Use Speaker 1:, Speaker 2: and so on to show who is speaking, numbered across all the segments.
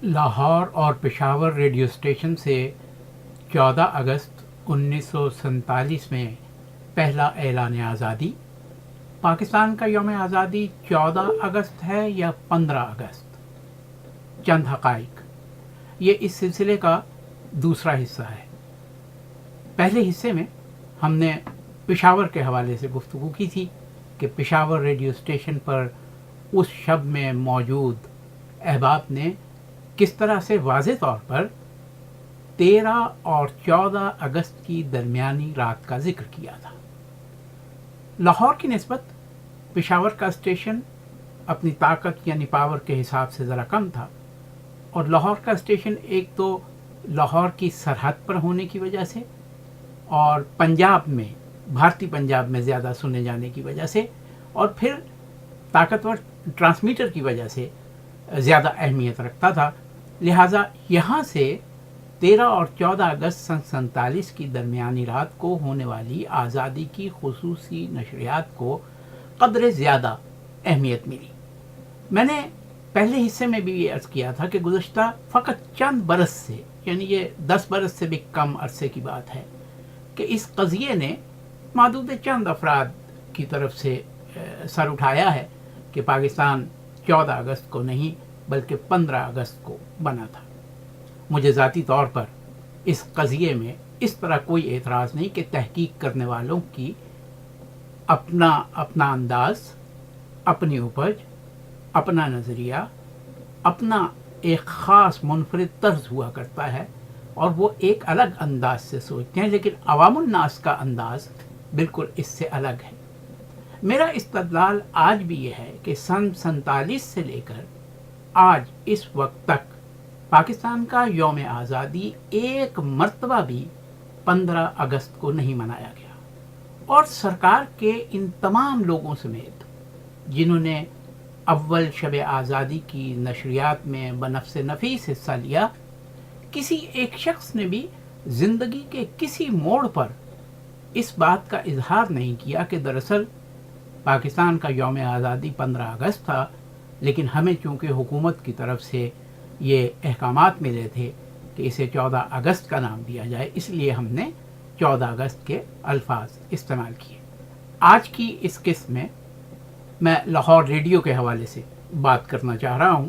Speaker 1: لاہور اور Peshawar radio station سے 14 اگست 1947 میں پہلا اعلان آزادی. پاکستان کا یوم آزادی 14 اگست ہے یا 15 اگست؟ چند حقائق. یہ اس سلسلے کا دوسرا حصہ ہے. پہلے حصے میں ہم نے پشاور کے حوالے سے گفتگو کی تھی کہ پشاور ریڈیو اسٹیشن پر اس شب میں موجود احباب نے کس طرح سے واضح طور پر 13 اور 14 اگست کی درمیانی رات کا ذکر کیا تھا. لاہور کی نسبت پشاور کا اسٹیشن اپنی طاقت یعنی پاور کے حساب سے ذرا کم تھا، اور لاہور کا اسٹیشن ایک تو لاہور کی سرحد پر ہونے کی وجہ سے اور پنجاب میں بھارتی پنجاب میں زیادہ سنے جانے کی وجہ سے اور پھر طاقتور ٹرانسمیٹر کی وجہ سے زیادہ اہمیت رکھتا تھا. لہٰذا یہاں سے 13 اور 14 اگست سن 47 کی درمیانی رات کو ہونے والی آزادی کی خصوصی نشریات کو قدر زیادہ اہمیت ملی. میں نے پہلے حصے میں بھی یہ عرض کیا تھا کہ گزشتہ فقط چند برس سے، یعنی یہ 10 برس سے بھی کم عرصے کی بات ہے، کہ اس قضیے نے معدود چند افراد کی طرف سے سر اٹھایا ہے کہ پاکستان 14 اگست کو نہیں بلکہ 15 اگست کو بنا تھا. مجھے ذاتی طور پر اس قضیے میں اس طرح کوئی اعتراض نہیں کہ تحقیق کرنے والوں کی اپنا انداز، اپنی اپج، اپنا نظریہ، اپنا ایک خاص منفرد طرز ہوا کرتا ہے اور وہ ایک الگ انداز سے سوچتے ہیں، لیکن عوام الناس کا انداز بالکل اس سے الگ ہے. میرا استدلال آج بھی یہ ہے کہ سن 47 سے لے کر آج اس وقت تک پاکستان کا یوم آزادی ایک مرتبہ بھی 15 اگست کو نہیں منایا گیا، اور سرکار کے ان تمام لوگوں سمیت جنہوں نے اول شب آزادی کی نشریات میں بنفس نفیس حصہ لیا، کسی ایک شخص نے بھی زندگی کے کسی موڑ پر اس بات کا اظہار نہیں کیا کہ دراصل پاکستان کا یوم آزادی 15 اگست تھا، لیکن ہمیں چونکہ حکومت کی طرف سے یہ احکامات ملے تھے کہ اسے 14 اگست کا نام دیا جائے، اس لیے ہم نے 14 اگست کے الفاظ استعمال کیے. آج کی اس قسط میں لاہور ریڈیو کے حوالے سے بات کرنا چاہ رہا ہوں،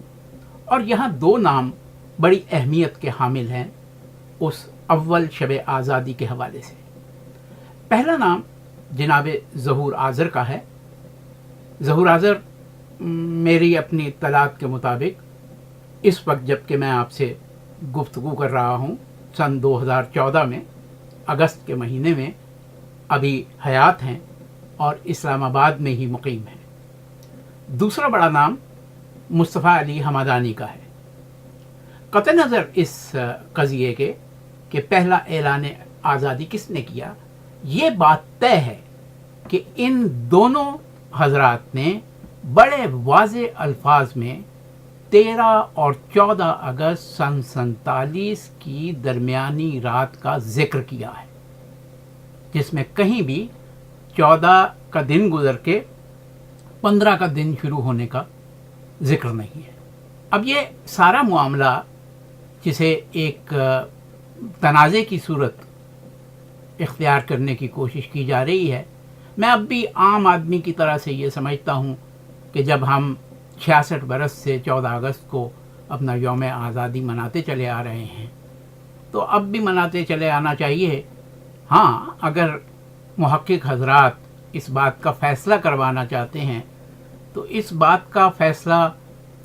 Speaker 1: اور یہاں 2 نام بڑی اہمیت کے حامل ہیں اس اول شب آزادی کے حوالے سے. پہلا نام جناب ظہور آذر کا ہے. ظہور آذر میری اپنی اطلاعات کے مطابق اس وقت جب کہ میں آپ سے گفتگو کر رہا ہوں سن 2014 میں اگست کے مہینے میں ابھی حیات ہیں اور اسلام آباد میں ہی مقیم ہیں. دوسرا بڑا نام مصطفیٰ علی حمدانی کا ہے. قطع نظر اس قضیے کے کہ پہلا اعلان آزادی کس نے کیا، یہ بات طے ہے کہ ان دونوں حضرات نے بڑے واضح الفاظ میں 13 اور 14 اگست سن 47 کی درمیانی رات کا ذکر کیا ہے، جس میں کہیں بھی 14 کا دن گزر کے 15 کا دن شروع ہونے کا ذکر نہیں ہے. اب یہ سارا معاملہ جسے ایک تنازع کی صورت اختیار کرنے کی کوشش کی جا رہی ہے، میں اب بھی عام آدمی کی طرح سے یہ سمجھتا ہوں کہ جب ہم 66 برس سے 14 اگست کو اپنا یوم آزادی مناتے چلے آ رہے ہیں تو اب بھی مناتے چلے آنا چاہیے. ہاں، اگر محقق حضرات اس بات کا فیصلہ کروانا چاہتے ہیں تو اس بات کا فیصلہ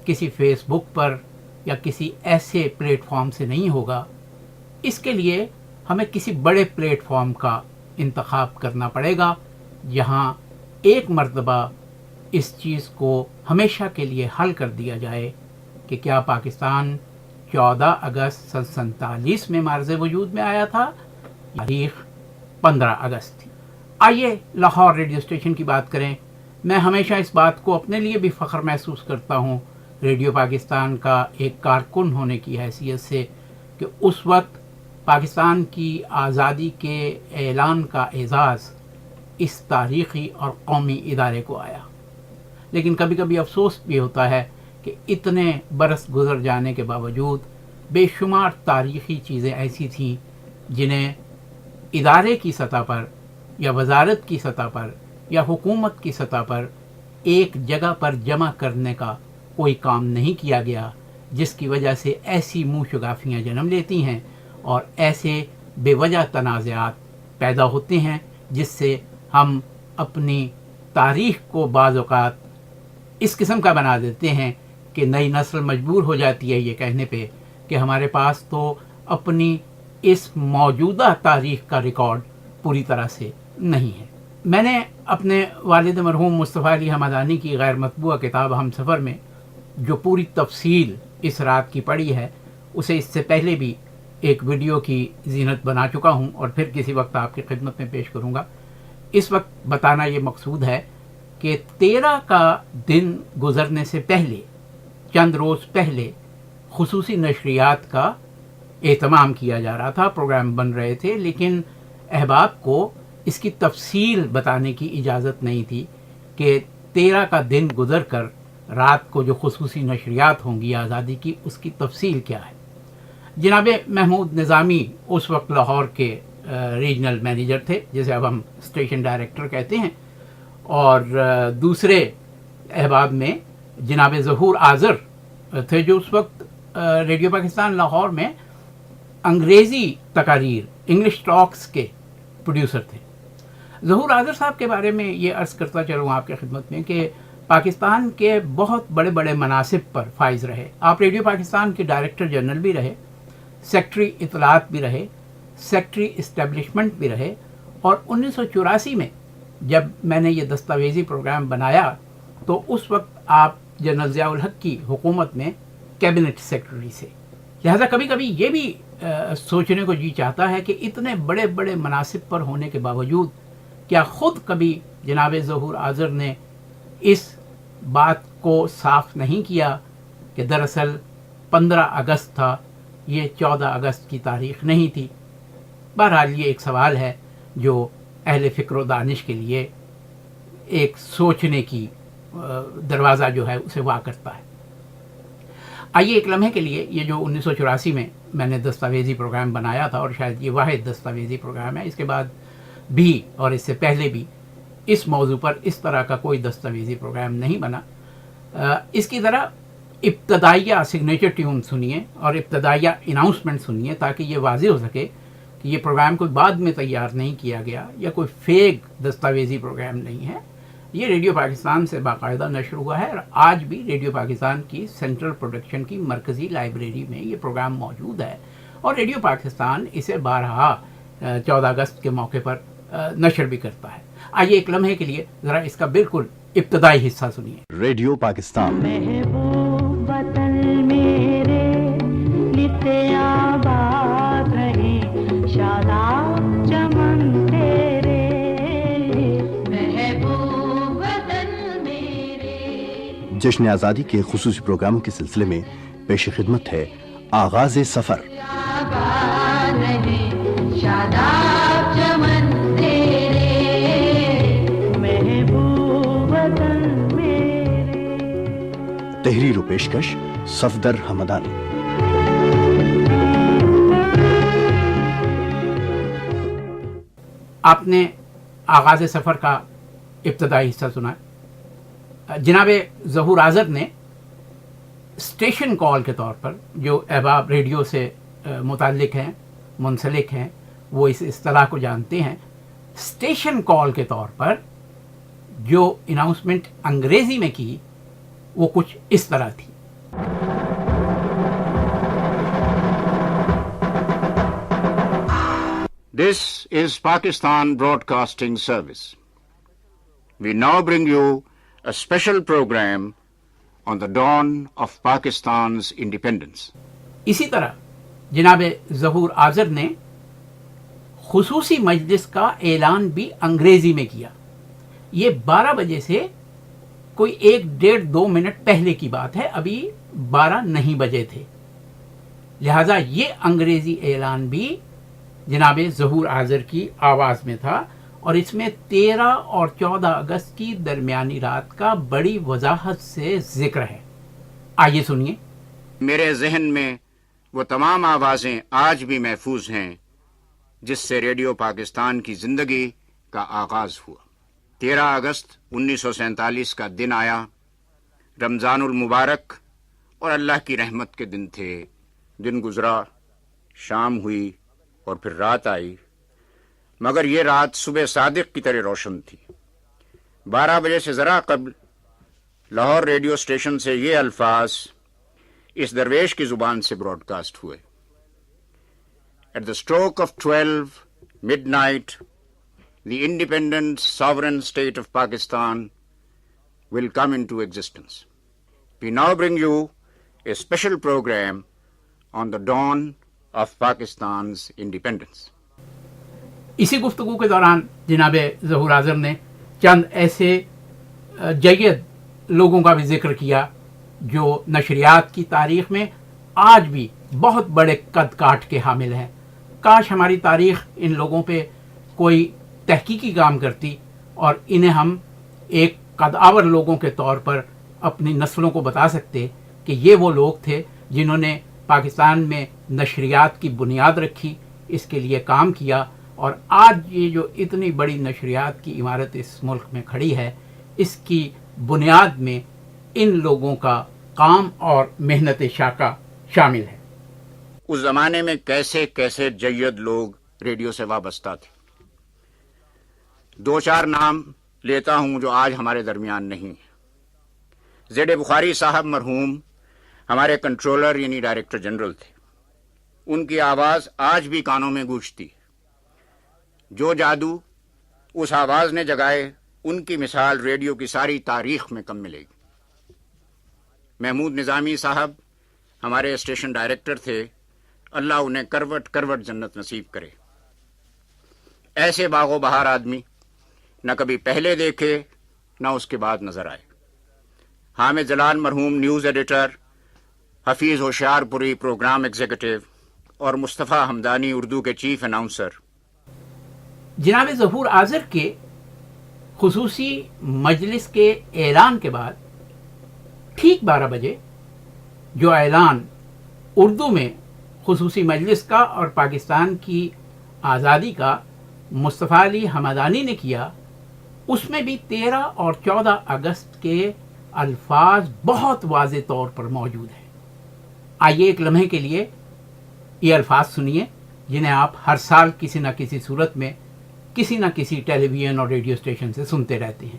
Speaker 1: کسی فیس بک پر یا کسی ایسے پلیٹ فارم سے نہیں ہوگا. اس کے لیے ہمیں کسی بڑے پلیٹ فارم کا انتخاب کرنا پڑے گا جہاں ایک مرتبہ اس چیز کو ہمیشہ کے لیے حل کر دیا جائے کہ کیا پاکستان 14 اگست سن 47 میں معرض وجود میں آیا تھا، تاریخ 15 اگست تھی. آئیے لاہور ریڈیو اسٹیشن کی بات کریں. میں ہمیشہ اس بات کو اپنے لیے بھی فخر محسوس کرتا ہوں ریڈیو پاکستان کا ایک کارکن ہونے کی حیثیت سے کہ اس وقت پاکستان کی آزادی کے اعلان کا اعزاز اس تاریخی اور قومی ادارے کو آیا. لیکن کبھی کبھی افسوس بھی ہوتا ہے کہ کہ اتنے برس گزر جانے کے باوجود بے شمار تاریخی چیزیں ایسی تھیں جنہیں ادارے کی سطح پر یا وزارت کی سطح پر یا حکومت کی سطح پر ایک جگہ پر جمع کرنے کا کوئی کام نہیں کیا گیا، جس کی وجہ سے ایسی منہ شگافیاں جنم لیتی ہیں اور ایسے بے وجہ تنازعات پیدا ہوتے ہیں، جس سے ہم اپنی تاریخ کو بعض اوقات اس قسم کا بنا دیتے ہیں کہ نئی نسل مجبور ہو جاتی ہے یہ کہنے پہ کہ ہمارے پاس تو اپنی اس موجودہ تاریخ کا ریکارڈ پوری طرح سے نہیں ہے۔ میں نے اپنے والد مرحوم مصطفیٰ علی حمدانی کی غیر مطبوعہ کتاب ہم سفر میں جو پوری تفصیل اس رات کی پڑھی ہے، اسے اس سے پہلے بھی ایک ویڈیو کی زینت بنا چکا ہوں اور پھر کسی وقت آپ کی خدمت میں پیش کروں گا۔ اس وقت بتانا یہ مقصود ہے کہ 13 کا دن گزرنے سے پہلے، چند روز پہلے، خصوصی نشریات کا اہتمام کیا جا رہا تھا، پروگرام بن رہے تھے، لیکن احباب کو اس کی تفصیل بتانے کی اجازت نہیں تھی کہ 13 کا دن گزر کر رات کو جو خصوصی نشریات ہوں گی آزادی کی، اس کی تفصیل کیا ہے۔ جناب محمود نظامی اس وقت لاہور کے ریجنل مینیجر تھے، جسے اب ہم اسٹیشن ڈائریکٹر کہتے ہیں، اور دوسرے احباب میں جناب ظہور آذر تھے، جو اس وقت ریڈیو پاکستان لاہور میں انگریزی تقاریر، انگلش ٹاکس کے پروڈیوسر تھے۔ ظہور آذر صاحب کے بارے میں یہ عرض کرتا چلوں آپ کی خدمت میں کہ پاکستان کے بہت بڑے بڑے مناصب پر فائز رہے۔ آپ ریڈیو پاکستان کے ڈائریکٹر جنرل بھی رہے، سیکٹری اطلاعات بھی رہے، سیکٹری اسٹیبلشمنٹ بھی رہے، اور 1984 میں جب میں نے یہ دستاویزی پروگرام بنایا تو اس وقت آپ جنرل ضیاء الحق کی حکومت میں کیبنٹ سیکرٹری سے۔ لہذا کبھی کبھی یہ بھی سوچنے کو جی چاہتا ہے کہ اتنے بڑے بڑے مناصب پر ہونے کے باوجود کیا خود کبھی جناب ظہور آذر نے اس بات کو صاف نہیں کیا کہ دراصل 15 اگست تھا، یہ 14 اگست کی تاریخ نہیں تھی۔ بہرحال یہ ایک سوال ہے جو اہل فکر و دانش کے لیے ایک سوچنے کی دروازہ جو ہے اسے وا کرتا ہے۔ آئیے ایک لمحے کے لیے یہ جو 1984 میں نے دستاویزی پروگرام بنایا تھا، اور شاید یہ واحد دستاویزی پروگرام ہے، اس کے بعد بھی اور اس سے پہلے بھی اس موضوع پر اس طرح کا کوئی دستاویزی پروگرام نہیں بنا۔ اس کی ذرا ابتدائیہ سگنیچر ٹیون سنیے اور ابتدائیہ اناؤنسمنٹ سنیے تاکہ یہ واضح ہو سکے کہ یہ پروگرام کوئی بعد میں تیار نہیں کیا گیا یا کوئی فیک دستاویزی پروگرام نہیں ہے۔ یہ ریڈیو پاکستان سے باقاعدہ نشر ہوا ہے، اور آج بھی ریڈیو پاکستان کی سینٹرل پروڈکشن کی مرکزی لائبریری میں یہ پروگرام موجود ہے، اور ریڈیو پاکستان اسے بارہا 14 اگست کے موقع پر نشر بھی کرتا ہے۔ آئیے ایک لمحے کے لیے ذرا اس کا بالکل ابتدائی حصہ سنیے۔
Speaker 2: ریڈیو پاکستان۔
Speaker 3: محبوب وطن میرے نت آباد رہے، شاداب چمن تیرے، محبوب وطن میرے۔
Speaker 2: جشن آزادی کے خصوصی پروگراموں کے سلسلے میں پیش خدمت ہے آغاز سفر۔
Speaker 3: آباد رہے، شاداب چمن تیرے، محبوب وطن میرے۔
Speaker 2: تحریر و پیشکش صفدر حمدانی۔
Speaker 1: آپ نے آغاز سفر کا ابتدائی حصہ سنا۔ جناب ظہور آذر نے اسٹیشن کال کے طور پر، جو احباب ریڈیو سے متعلق ہیں، منسلک ہیں، وہ اس اصطلاح کو جانتے ہیں، اسٹیشن کال کے طور پر جو اناؤنسمنٹ انگریزی میں کی وہ کچھ اس طرح تھی۔
Speaker 4: This is Pakistan Broadcasting Service. We now bring you a special program on the dawn of Pakistan's independence.
Speaker 1: اسی طرح جناب ظہور آذر نے خصوصی مجلس کا اعلان بھی انگریزی میں کیا۔ یہ 12 بجے سے کوئی 1-1.5-2 منٹ پہلے کی بات ہے، ابھی 12 نہیں بجے تھے، لہذا یہ انگریزی اعلان بھی جناب ظہور آذر کی آواز میں تھا، اور اس میں 13 اور 14 اگست کی درمیانی رات کا بڑی وضاحت سے ذکر ہے۔ آئیے سنیے.
Speaker 4: میرے ذہن میں وہ تمام آوازیں آج بھی محفوظ ہیں جس سے ریڈیو پاکستان کی زندگی کا آغاز ہوا. 13 اگست 1947 کا دن آیا. رمضان المبارک اور اللہ کی رحمت کے دن تھے. دن گزرا، شام ہوئی اور پھر رات آئی، مگر یہ رات صبح صادق کی طرح روشن تھی. 12 بجے سے ذرا قبل لاہور ریڈیو اسٹیشن سے یہ الفاظ اس درویش کی زبان سے براڈ کاسٹ ہوئے: At the stroke of 12 midnight, the independent sovereign state of Pakistan will come into existence. We now bring you a special program on the dawn of Pakistan's independence.
Speaker 1: اسی گفتگو کے دوران جناب ظہور حاضر نے چند ایسے جید لوگوں کا بھی ذکر کیا جو نشریات کی تاریخ میں آج بھی بہت بڑے قد کاٹ کے حامل ہیں. کاش ہماری تاریخ ان لوگوں پہ کوئی تحقیقی کام کرتی اور انہیں ہم ایک قدآور لوگوں کے طور پر اپنی نسلوں کو بتا سکتے کہ یہ وہ لوگ تھے جنہوں نے پاکستان میں نشریات کی بنیاد رکھی، اس کے لیے کام کیا، اور آج یہ جو اتنی بڑی نشریات کی عمارت اس ملک میں کھڑی ہے، اس کی بنیاد میں ان لوگوں کا کام اور محنت شاقہ شامل ہے.
Speaker 4: اس زمانے میں کیسے کیسے جید لوگ ریڈیو سے وابستہ تھے. 2-4 نام لیتا ہوں جو آج ہمارے درمیان نہیں ہیں. زید بخاری صاحب مرحوم ہمارے کنٹرولر یعنی ڈائریکٹر جنرل تھے. ان کی آواز آج بھی کانوں میں گونجتی ہے. جو جادو اس آواز نے جگائے ان کی مثال ریڈیو کی ساری تاریخ میں کم ملے گی. محمود نظامی صاحب ہمارے اسٹیشن ڈائریکٹر تھے. اللہ انہیں کروٹ کروٹ جنت نصیب کرے. ایسے باغ و بہار آدمی نہ کبھی پہلے دیکھے نہ اس کے بعد نظر آئے. حامد جلال مرحوم نیوز ایڈیٹر، حفیظ ہوشیار پوری پروگرام ایگزیکٹو اور مصطفیٰ حمدانی اردو کے چیف اناؤنسر.
Speaker 1: جناب ظہور حاضر کے خصوصی مجلس کے اعلان کے بعد ٹھیک 12 بجے جو اعلان اردو میں خصوصی مجلس کا اور پاکستان کی آزادی کا مصطفیٰ علی حمدانی نے کیا، اس میں بھی 13 اور 14 اگست کے الفاظ بہت واضح طور پر موجود ہیں. آئیے ایک لمحے کے لیے یہ الفاظ سنیے جنہیں آپ ہر سال کسی نہ کسی صورت میں کسی نہ کسی ٹیلی ویژن اور ریڈیو اسٹیشن سے سنتے رہتے ہیں.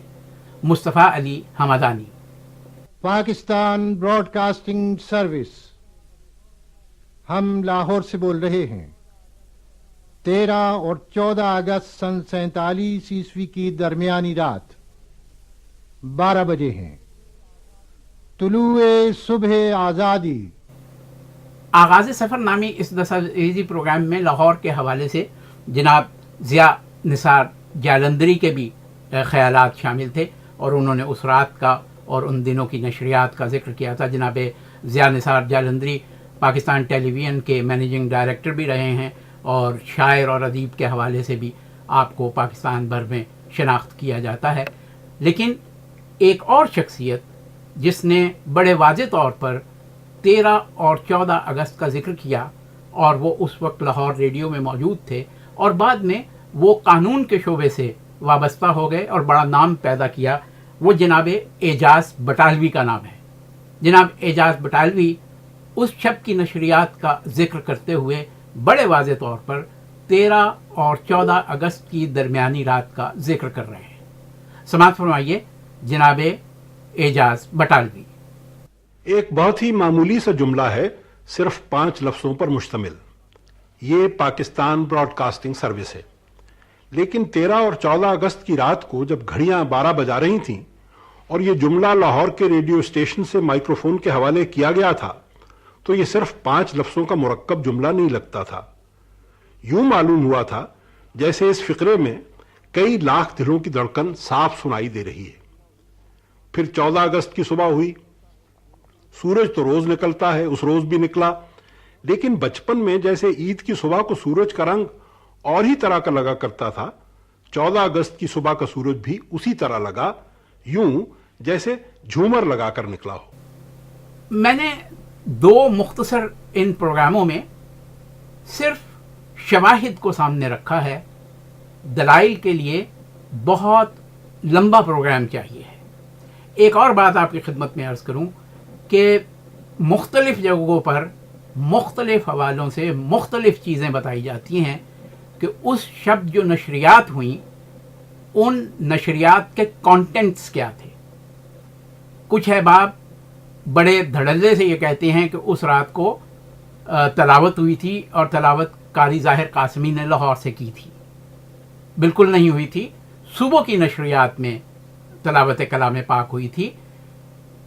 Speaker 1: Mustafa Ali Hamdani.
Speaker 5: Pakistan broadcasting service, ہم لاہور سے بول رہے ہیں. 13 اور 14 اگست سن 47 عیسوی کی درمیانی رات 12 بجے ہیں. طلوع صبح آزادی.
Speaker 1: آغاز سفر نامی اس 10 عزیزی پروگرام میں لاہور کے حوالے سے جناب ضیاء نثار جالندری کے بھی خیالات شامل تھے اور انہوں نے اس رات کا اور ان دنوں کی نشریات کا ذکر کیا تھا. جناب ضیاء نثار جالندری پاکستان ٹیلی ویژن کے مینیجنگ ڈائریکٹر بھی رہے ہیں اور شاعر اور ادیب کے حوالے سے بھی آپ کو پاکستان بھر میں شناخت کیا جاتا ہے. لیکن ایک اور شخصیت جس نے بڑے واضح طور پر 13 اور 14 اگست کا ذکر کیا اور وہ اس وقت لاہور ریڈیو میں موجود تھے اور بعد میں وہ قانون کے شعبے سے وابستہ ہو گئے اور بڑا نام پیدا کیا، وہ جناب اعجاز بٹالوی کا نام ہے. جناب اعجاز بٹالوی اس شب کی نشریات کا ذکر کرتے ہوئے بڑے واضح طور پر 13 اور 14 اگست کی درمیانی رات کا ذکر کر رہے ہیں. سماعت فرمائیے جناب اعجاز بٹالوی.
Speaker 6: ایک بہت ہی معمولی سا جملہ ہے، صرف 5 لفظوں پر مشتمل. یہ پاکستان براڈ کاسٹنگ سروس ہے. لیکن 13 اور 14 اگست کی رات کو جب گھڑیاں 12 بجا رہی تھیں اور یہ جملہ لاہور کے ریڈیو اسٹیشن سے مائکروفون کے حوالے کیا گیا تھا تو یہ صرف 5 لفظوں کا مرکب جملہ نہیں لگتا تھا. یوں معلوم ہوا تھا جیسے اس فقرے میں کئی لاکھ دلوں کی دھڑکن صاف سنائی دے رہی ہے. پھر 14 اگست کی صبح ہوئی. سورج تو روز نکلتا ہے، اس روز بھی نکلا، لیکن بچپن میں جیسے عید کی صبح کو سورج کا رنگ اور ہی طرح کا لگا کرتا تھا، 14 اگست کی صبح کا سورج بھی اسی طرح لگا، یوں جیسے جھومر لگا کر نکلا ہو.
Speaker 1: میں نے 2 مختصر ان پروگراموں میں صرف شواہد کو سامنے رکھا ہے. دلائل کے لیے بہت لمبا پروگرام چاہیے ہے. ایک اور بات آپ کی خدمت میں عرض کروں کہ مختلف جگہوں پر مختلف حوالوں سے مختلف چیزیں بتائی جاتی ہیں کہ اس شب جو نشریات ہوئیں ان نشریات کے کانٹینٹس کیا تھے. کچھ احباب بڑے دھڑلے سے یہ کہتے ہیں کہ اس رات کو تلاوت ہوئی تھی اور تلاوت قاری ظاہر قاسمی نے لاہور سے کی تھی. بالکل نہیں ہوئی تھی. صبح کی نشریات میں تلاوت کلام پاک ہوئی تھی.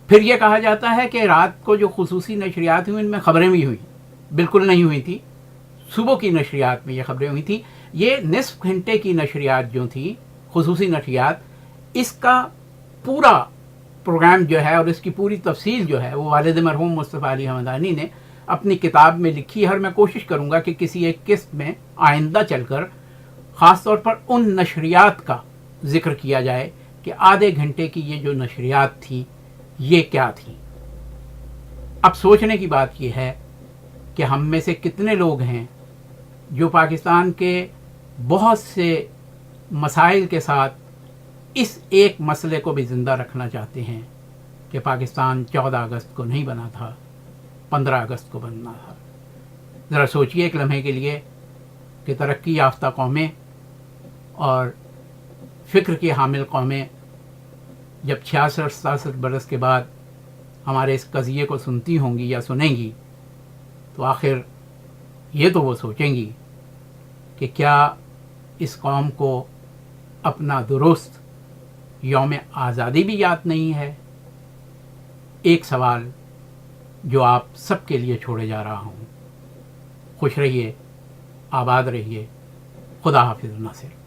Speaker 1: پھر یہ کہا جاتا ہے کہ رات کو جو خصوصی نشریات ہوئی ان میں خبریں بھی ہوئیں. بالکل نہیں ہوئی تھی. صبح کی نشریات میں یہ خبریں ہوئی تھیں. یہ نصف گھنٹے کی نشریات جو تھیں خصوصی نشریات، اس کا پورا پروگرام جو ہے اور اس کی پوری تفصیل جو ہے وہ والد مرحوم مصطفیٰ علی حمدانی نے اپنی کتاب میں لکھی ہے. اور میں کوشش کروں گا کہ کسی ایک قسط میں آئندہ چل کر خاص طور پر ان نشریات کا ذکر کیا جائے کہ آدھے گھنٹے کی یہ جو نشریات تھیں یہ کیا تھیں. اب سوچنے کی بات یہ ہے کہ ہم میں سے کتنے لوگ ہیں جو پاکستان کے بہت سے مسائل کے ساتھ اس ایک مسئلے کو بھی زندہ رکھنا چاہتے ہیں کہ پاکستان 14 اگست کو نہیں بنا تھا، 15 اگست کو بننا تھا. ذرا سوچئے ایک لمحے کے لیے کہ ترقی یافتہ قومیں اور فکر کی حامل قومیں جب 66-67 برس کے بعد ہمارے اس قضیے کو سنتی ہوں گی یا سنیں گی تو آخر یہ تو وہ سوچیں گی کہ کیا اس قوم کو اپنا درست یوم آزادی بھی یاد نہیں ہے. ایک سوال جو آپ سب کے لیے چھوڑے جا رہا ہوں. خوش رہیے، آباد رہیے. خدا حافظ. ناصر.